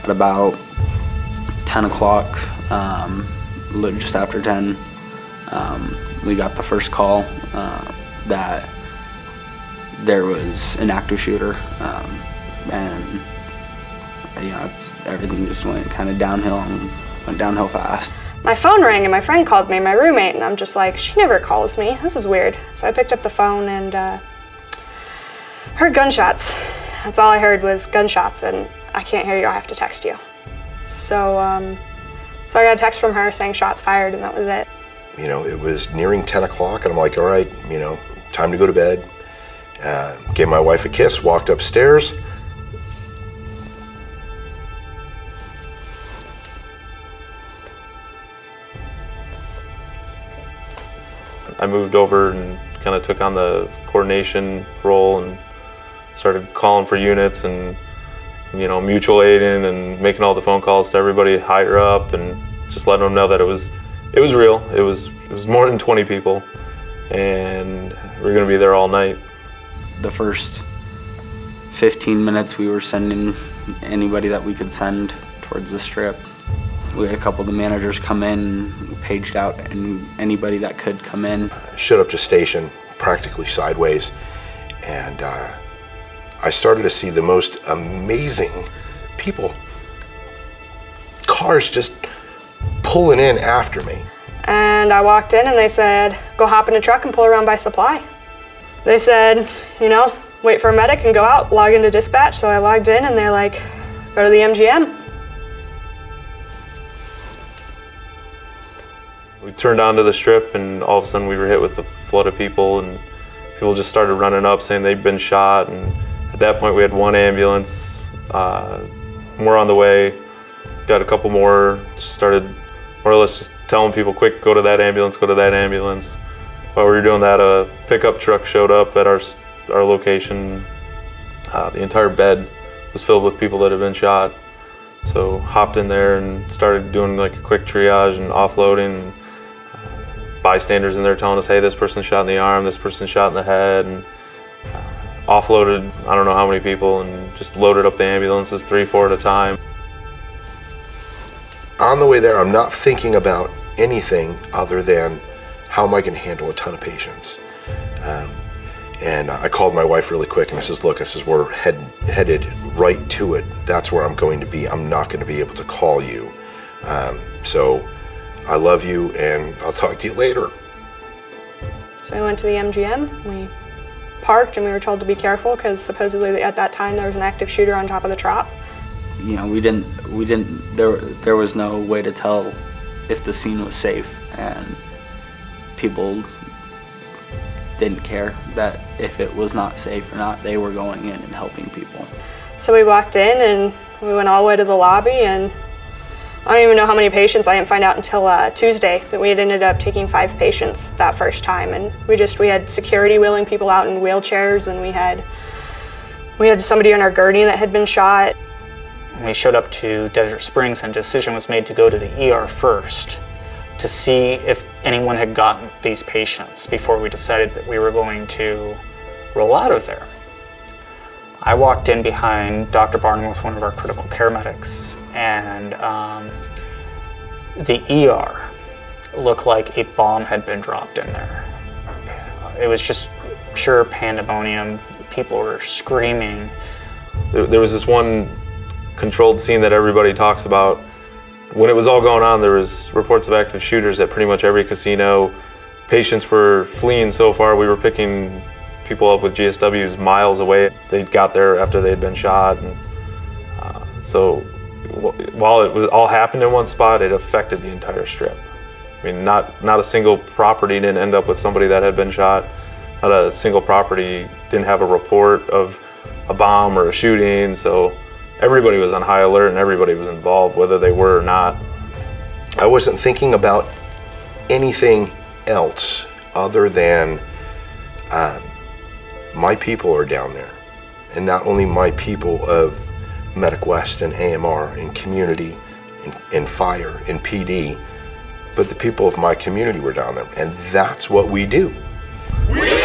At about 10 o'clock, just after 10, we got the first call that there was an active shooter, and everything just went kind of downhill and went downhill fast. My phone rang and my friend called me, my roommate, and I'm just like, she never calls me. This is weird. So I picked up the phone and heard gunshots. That's all I heard was gunshots, and I can't hear you, I have to text you. So I got a text from her saying shots fired, and that was it. It was nearing 10 o'clock, and I'm like, all right, time to go to bed. Gave my wife a kiss, walked upstairs. I moved over and kind of took on the coordination role and started calling for units and mutual aiding and making all the phone calls to everybody higher up and just letting them know that it was real. It was more than 20 people, and we're going to be there all night. The first 15 minutes we were sending anybody that we could send towards the strip. We had a couple of the managers come in, paged out anybody that could come in. Showed up to station practically sideways, and I started to see the most amazing people. Cars just pulling in after me. And I walked in and they said, go hop in a truck and pull around by Supply. They said, wait for a medic and go out, log into dispatch. So I logged in and they're like, go to the MGM. We turned onto the strip and all of a sudden we were hit with a flood of people, and people just started running up saying they'd been shot. And at that point we had one ambulance, more on the way, got a couple more, just started more or less just telling people, quick, go to that ambulance, go to that ambulance. While we were doing that, a pickup truck showed up at our location. The entire bed was filled with people that had been shot. So hopped in there and started doing like a quick triage and offloading. Bystanders in there telling us, hey, this person shot in the arm, this person shot in the head, and offloaded I don't know how many people and just loaded up the ambulances 3-4 at a time. On the way there, I'm not thinking about anything other than how am I going to handle a ton of patients. And I called my wife really quick and I says, look, we're headed right to it. That's where I'm going to be. I'm not going to be able to call you. So I love you and I'll talk to you later. So we went to the MGM, we parked and we were told to be careful because supposedly at that time there was an active shooter on top of the trop. There was no way to tell if the scene was safe, and people didn't care that if it was not safe or not. They were going in and helping people. So we walked in and we went all the way to the lobby, and I don't even know how many patients. I didn't find out until Tuesday that we had ended up taking 5 patients that first time, and we had security wheeling people out in wheelchairs, and we had somebody on our gurney that had been shot. We showed up to Desert Springs and a decision was made to go to the ER first to see if anyone had gotten these patients before we decided that we were going to roll out of there. I walked in behind Dr. Barnum with one of our critical care medics, and the ER looked like a bomb had been dropped in there. It was just pure pandemonium. People were screaming. There was this one controlled scene that everybody talks about. When it was all going on, there was reports of active shooters at pretty much every casino. Patients were fleeing so far, we were picking people up with GSWs miles away. They got there after they had been shot. And so while it was all happened in one spot, it affected the entire strip. I mean, not a single property didn't end up with somebody that had been shot. Not a single property didn't have a report of a bomb or a shooting. So everybody was on high alert and everybody was involved, whether they were or not. I wasn't thinking about anything else other than my people are down there. And not only my people of Medic West and AMR and community and fire and PD, but the people of my community were down there. And that's what we do. We